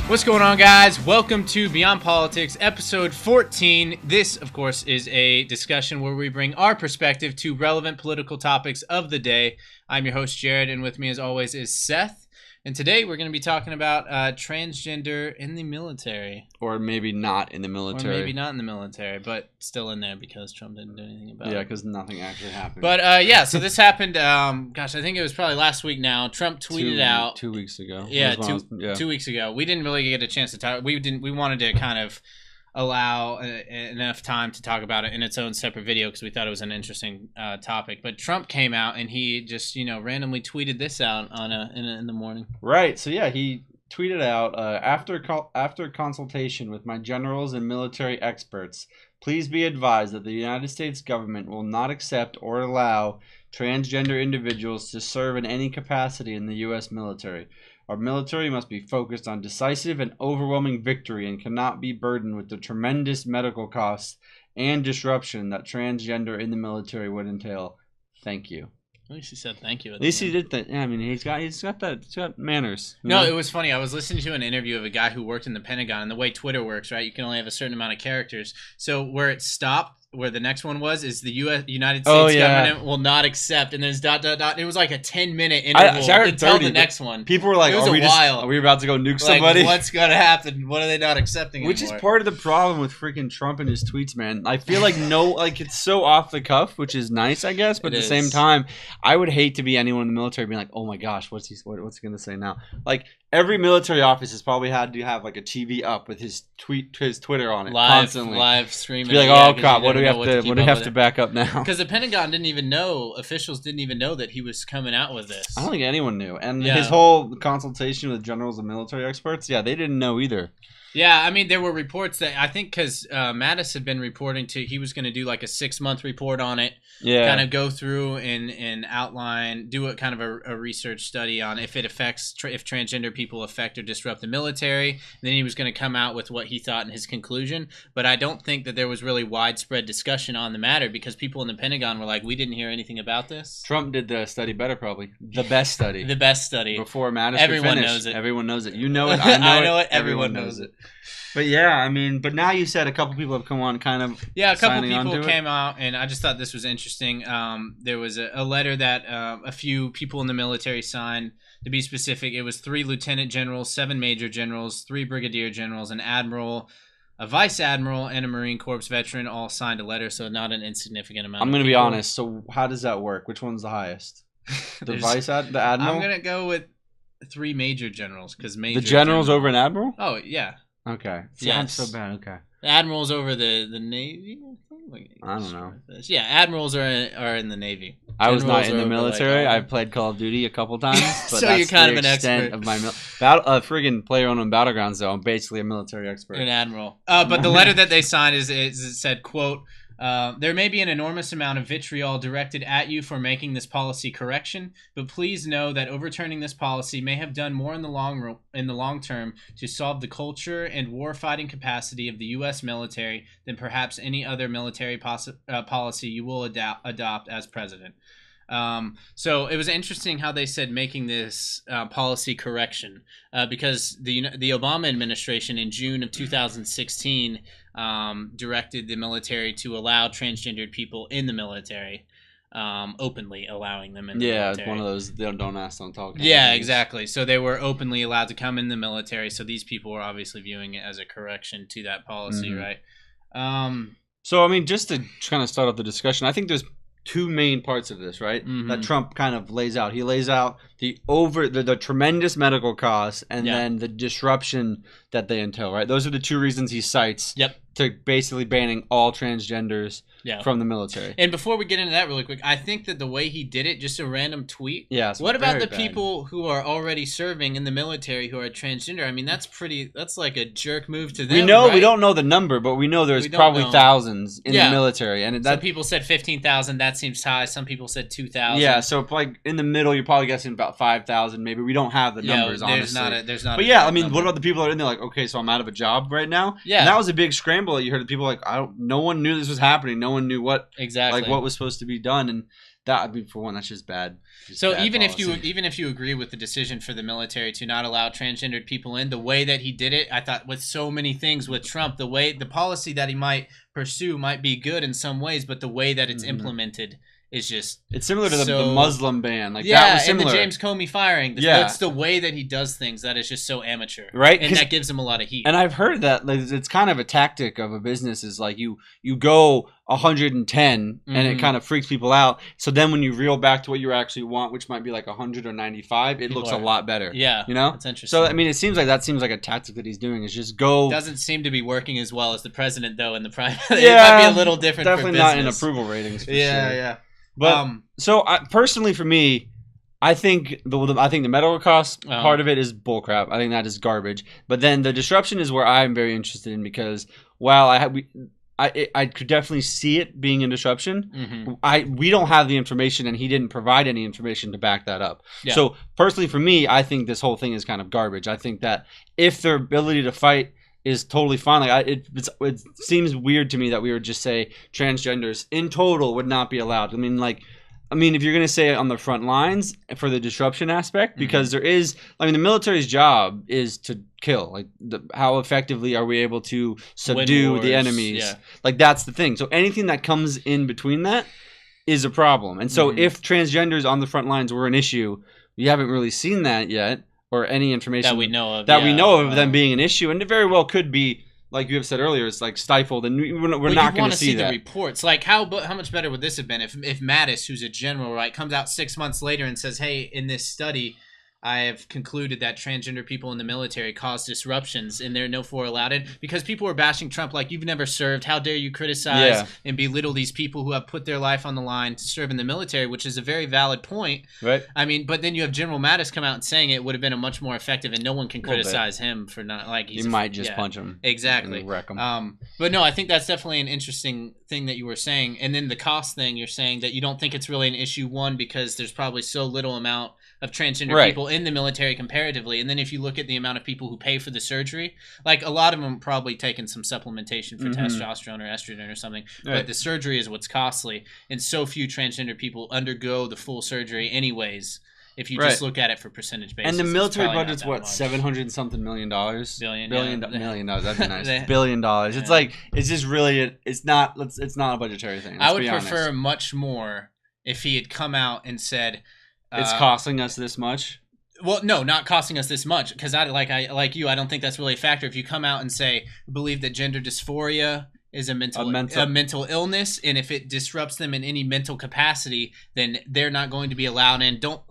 What's going on, guys? Welcome to Beyond Politics, episode 14. This, of course, is a discussion where we bring our perspective to relevant political topics of the day. I'm your host, Jared, and with me, as always, is Seth. And today, we're going to be talking about transgender in the military. Or maybe not in the military. Or maybe not in the military, but still in there because Trump didn't do anything about it. Yeah, because nothing actually happened. But, so this happened, I think it was probably last week now. Trump tweeted out. 2 weeks ago. Yeah, 2 weeks ago. We didn't really get a chance to talk. We wanted to kind of allow enough time to talk about it in its own separate video because we thought it was an interesting topic. But Trump came out and he just, randomly tweeted this out in the morning. Right. So, yeah, he tweeted out, after consultation with my generals and military experts, please be advised that the United States government will not accept or allow transgender individuals to serve in any capacity in the U.S. military. Our military must be focused on decisive and overwhelming victory and cannot be burdened with the tremendous medical costs and disruption that transgender in the military would entail. Thank you. At least he said thank you. At least he did that. Yeah, I mean, he's got manners. No, it was funny. I was listening to an interview of a guy who worked in the Pentagon, and the way Twitter works, right? You can only have a certain amount of characters. So where it stopped, where the next one was, is the United States government will not accept, and there's ... It was like a 10-minute interval until the next one. People were like, are we about to go nuke somebody? What's going to happen? What are they not accepting anymore? Which is part of the problem with freaking Trump and his tweets, man. I feel like it's so off the cuff, which is nice, I guess, but at the same time, I would hate to be anyone in the military being like, oh my gosh, what's he going to say now? Like, every military office has probably had to have like a TV up with his Twitter on it constantly, live streaming. To be like, oh crap, what do we have to back up now? Because the Pentagon officials didn't even know that he was coming out with this. I don't think anyone knew, and his whole consultation with generals and military experts, they didn't know either. Yeah, I mean, there were reports that I think because Mattis had been reporting he was going to do like a 6-month report on it. Yeah. Kind of go through and outline, do a kind of a research study on if transgender people affect or disrupt the military. And then he was going to come out with what he thought in his conclusion. But I don't think that there was really widespread discussion on the matter because people in the Pentagon were like, we didn't hear anything about this. Trump did the study better, probably. The best study. The best study. Before Mattis Everyone knows it. Everyone knows it. You know it. I know, I know it. Everyone knows it. But yeah, I mean, but now you said a couple people have come on kind of. Yeah, a couple people came out, and I just thought this was interesting. There was a letter that a few people in the military signed. To be specific, it was 3 lieutenant generals, 7 major generals, 3 brigadier generals, an admiral, a vice admiral, and a Marine Corps veteran all signed a letter, so not an insignificant amount. I'm going to be honest. So how does that work? Which one's the highest? The the admiral? I'm going to go with 3 major generals because the general's over an admiral? Oh, yeah. Okay. Yeah, I'm so bad. Okay. The admirals over the Navy. I don't know. Yeah, admirals are in the Navy. I was not in the military. I've played Call of Duty a couple times, but so that's you're kind the of an extent expert of my friggin' player on Battlegrounds. Though I'm basically a military expert. An admiral. But the letter that they signed it said, quote, there may be an enormous amount of vitriol directed at you for making this policy correction, but please know that overturning this policy may have done more in the long term to solve the culture and war-fighting capacity of the U.S. military than perhaps any other military policy you will adopt as president. So it was interesting how they said making this policy correction because the Obama administration in June of 2016 directed the military to allow transgendered people in the military, openly allowing them in the military. Yeah, it's one of those don't ask, don't talk. Yeah, exactly. So they were openly allowed to come in the military. So these people were obviously viewing it as a correction to that policy, right? So I mean, just to kind of start off the discussion, I think there's 2 main parts of this, right? That Trump kind of lays out. He lays out the tremendous medical costs and then the disruption that they entail, right? Those are the 2 reasons he cites to basically banning all transgenders from the military. And before we get into that really quick, I think that the way he did it, just a random tweet. Yeah. What about the people who are already serving in the military who are transgender? I mean, that's like a jerk move to them. We know, right? we don't know the number, but we know there's probably thousands in the military. And some people said 15,000. That seems high. Some people said 2,000. Yeah. So like in the middle, you're probably guessing about 5,000. Maybe we don't have the numbers. Honestly, there's not. But I mean, what about the people that are in there? Like, okay, so I'm out of a job right now. Yeah. And that was a big scramble that you heard. The people like, no one knew this was happening. No one knew what exactly what was supposed to be done. And that, I mean, for one, that's just bad. So bad even policy. if you agree with the decision for the military to not allow transgendered people in, the way that he did it, I thought with so many things with Trump, the policy that he might pursue might be good in some ways, but the way that it's implemented is just it's similar to the Muslim ban. Like yeah, that was similar. and the James Comey firing. It's the way that he does things that is just so amateur, right? And that gives him a lot of heat. And I've heard that like, it's kind of a tactic of a business is like you go 110 and it kind of freaks people out. So then when you reel back to what you actually want, which might be like 100 or 95, it looks a lot better. Yeah, you know, that's interesting. So I mean, it seems like a tactic that he's doing is just go. Doesn't seem to be working as well as the president though in the private. Yeah, it might be a little different. Definitely for not in approval ratings. For sure. Yeah. But so personally, for me, I think the medical cost part of it is bullcrap. I think that is garbage. But then the disruption is where I'm very interested in because while I could definitely see it being a disruption. We don't have the information, and he didn't provide any information to back that up. Yeah. So personally, for me, I think this whole thing is kind of garbage. I think that if their ability to fight is totally fine. Like it seems weird to me that we would just say transgenders in total would not be allowed. I mean, if you're gonna say it on the front lines for the disruption aspect, because the military's job is to kill. Like, how effectively are we able to subdue the enemies? Yeah. Like that's the thing. So anything that comes in between that is a problem. And so if transgenders on the front lines were an issue, we haven't really seen that yet. Or any information that we know of them being an issue, and it very well could be, like you have said earlier, it's like stifled, and we're not going to see that. The reports, like how much better would this have been if Mattis, who's a general, right, comes out 6 months later and says, "Hey, in this study, I have concluded that transgender people in the military cause disruptions, and they're no more allowed in," because people were bashing Trump like, "You've never served. How dare you criticize and belittle these people who have put their life on the line to serve in the military," which is a very valid point. Right. I mean, but then you have General Mattis come out and saying it would have been a much more effective, and no one can criticize him for not like you might just punch him exactly, and wreck him. But no, I think that's definitely an interesting thing that you were saying, and then the cost thing. You're saying that you don't think it's really an issue, one, because there's probably so little amount of transgender people in the military comparatively, and then if you look at the amount of people who pay for the surgery, like a lot of them probably taking some supplementation for testosterone or estrogen or something, but the surgery is what's costly, and so few transgender people undergo the full surgery anyways. If you just look at it for percentage basis, and the military budget's what, $700 million? Million dollars. That'd be nice. $1 billion. It's like it's just really it's not a budgetary thing. I would prefer much more if he had come out and said, it's costing us this much. Well, no, not costing us this much, because I don't think that's really a factor. If you come out and say, believe that gender dysphoria is a mental illness, and if it disrupts them in any mental capacity, then they're not going to be allowed in. Don't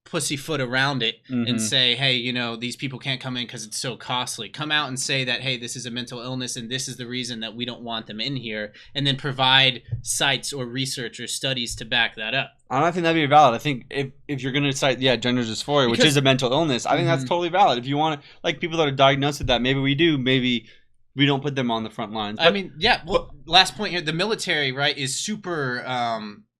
pussyfoot around it and say, hey, these people can't come in because it's so costly. Come out and say that, hey, this is a mental illness and this is the reason that we don't want them in here, and then provide sites or research or studies to back that up. I don't think that'd be valid. I think if you're going to cite, gender dysphoria, which is a mental illness, I think that's totally valid. If you want to, like, people that are diagnosed with that, maybe we do, maybe we don't put them on the front lines. But, last point here, the military, right, is super...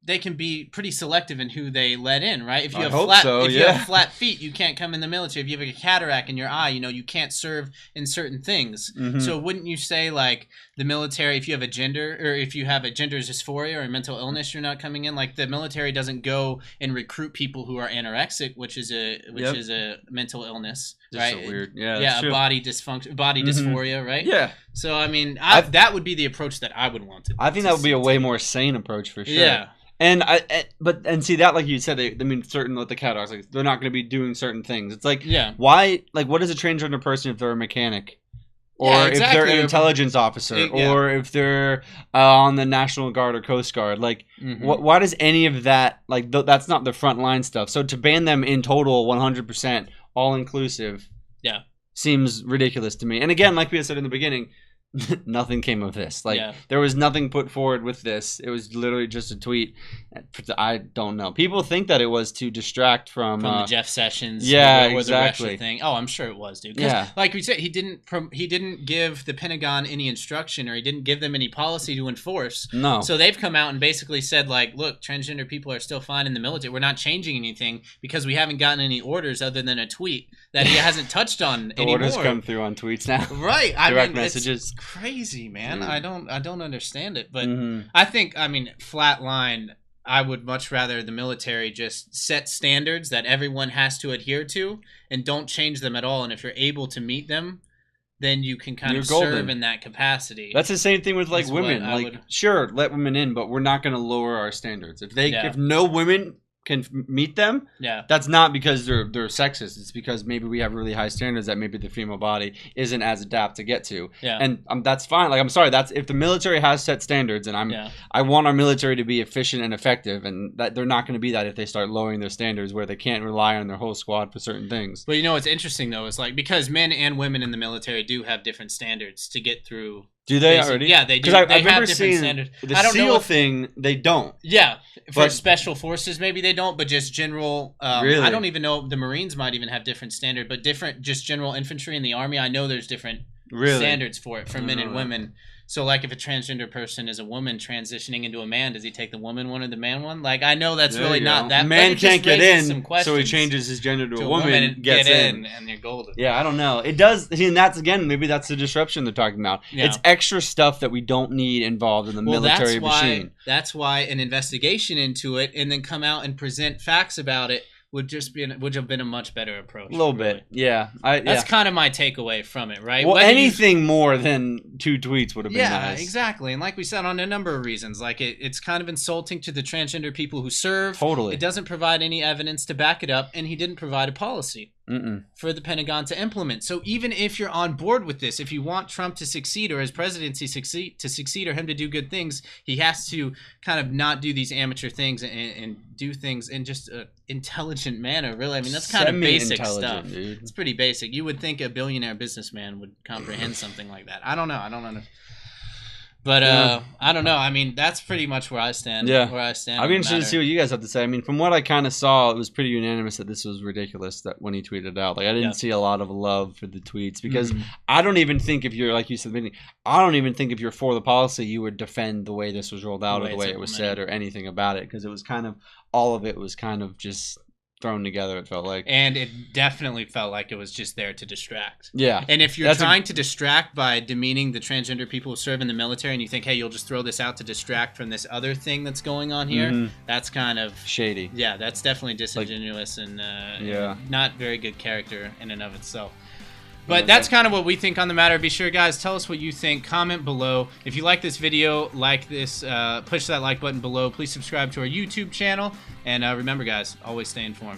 they can be pretty selective in who they let in, right? If you have flat feet, you can't come in the military. If you have a cataract in your eye, you can't serve in certain things. So wouldn't you say, like, the military, if you have a gender dysphoria or a mental illness, you're not coming in? Like, the military doesn't go and recruit people who are anorexic, which is a mental illness, right? So weird. Yeah, a body dysfunction, body dysphoria, right? Yeah. So I mean, that would be the approach that I would want to. I think that would be a way more sane approach for sure. Yeah. And see that, like you said, certain with the cataracts, like, they're not going to be doing certain things. It's like, why? Like, what is a transgender person if they're a mechanic, or if they're an intelligence officer, or if they're on the National Guard or Coast Guard? Like, why does any of that, like, that's not the front line stuff? So to ban them in total, 100%, all inclusive, seems ridiculous to me. And again, like we had said in the beginning, nothing came of this. Like, there was nothing put forward with this. It was literally just a tweet. I don't know. People think that it was to distract from the Jeff Sessions, exactly. the Russia thing. Oh, I'm sure it was, dude. Like we said, he didn't give the Pentagon any instruction, or he didn't give them any policy to enforce. No. So they've come out and basically said, like, look, transgender people are still fine in the military. We're not changing anything because we haven't gotten any orders other than a tweet that he hasn't touched on the anymore. Orders come through on tweets now. Right. Direct messages. Crazy, man. I don't understand it, but I think, flatline, I would much rather the military just set standards that everyone has to adhere to and don't change them at all. And if you're able to meet them, then you can kind You're of golden. serve in that capacity. That's the same thing with like That's what women. I Like, would- sure, let women in, but we're not going to lower our standards. If Yeah. if no women can meet them, Yeah. that's not because they're sexist. It's because maybe we have really high standards that maybe the female body isn't as adapt to get to. Yeah. And that's fine. Like, I'm sorry. That's if the military has set standards, and Yeah. I want our military to be efficient and effective, and that they're not going to be that if they start lowering their standards where they can't rely on their whole squad for certain things. But you know what's interesting though is like because men and women in the military do have different standards to get through. Do they basic- already? Yeah, they do. Because I They remember have different seeing standards. the I don't know SEAL if- thing. They don't. Yeah, for But- special forces maybe they don't, but just general. Really? I don't even know. The Marines might even have different standard, but different just general infantry in the Army. I know there's different Really? standards for it for I men don't and know that. women. So like if a transgender person is a woman transitioning into a man, does he take the woman one or the man one? Like I know that's There really you not go. that. Man but it can't just get raises some in, so he questions changes his gender to to a woman and gets get in. and you're golden. Yeah, I don't know. It does, and that's again maybe that's the disruption they're talking about. Yeah. It's extra stuff that we don't need involved in the military machine. That's why an investigation into it and then come out and present facts about it would have been a much better approach. A little really. bit, yeah. That's kind of my takeaway from it, right? Well, Whether you- anything more than 2 tweets would have been Yeah, nice. exactly. And like we said, on a number of reasons, like it's kind of insulting to the transgender people who serve. Totally. It doesn't provide any evidence to back it up, and he didn't provide a policy for the Pentagon to implement. So even if you're on board with this, if you want Trump to succeed or his presidency succeed or him to do good things, he has to kind of not do these amateur things and do things in just an intelligent manner, really. I mean, that's kind of basic stuff. Dude. It's pretty basic. You would think a billionaire businessman would comprehend something like that. I don't know. But I don't know. I mean, that's pretty much where I stand. Yeah. Where I stand. I'd be on the interested to see matter. what you guys have to say. I mean, from what I kind of saw, it was pretty unanimous that this was ridiculous that when he tweeted it out. Like, I didn't Yeah. see a lot of love for the tweets because Mhm. I don't even think if you're, like you said, I don't even think if you're for the policy, you would defend the way this was rolled out or the way it was said or anything about it because it was kind of, all of it was kind of just thrown together, it felt like. And it definitely felt like it was just there to distract. Yeah. And if you're That's trying to distract by demeaning the transgender people who serve in the military and you think, hey, you'll just throw this out to distract from this other thing that's going on here, Mhm. that's kind of Shady. Yeah, that's definitely disingenuous and Yeah. not very good character in and of itself. But that's kind of what we think on the matter. Be sure, guys, tell us what you think. Comment below. If you like this video, like this, push that like button below. Please subscribe to our YouTube channel. And remember, guys, always stay informed.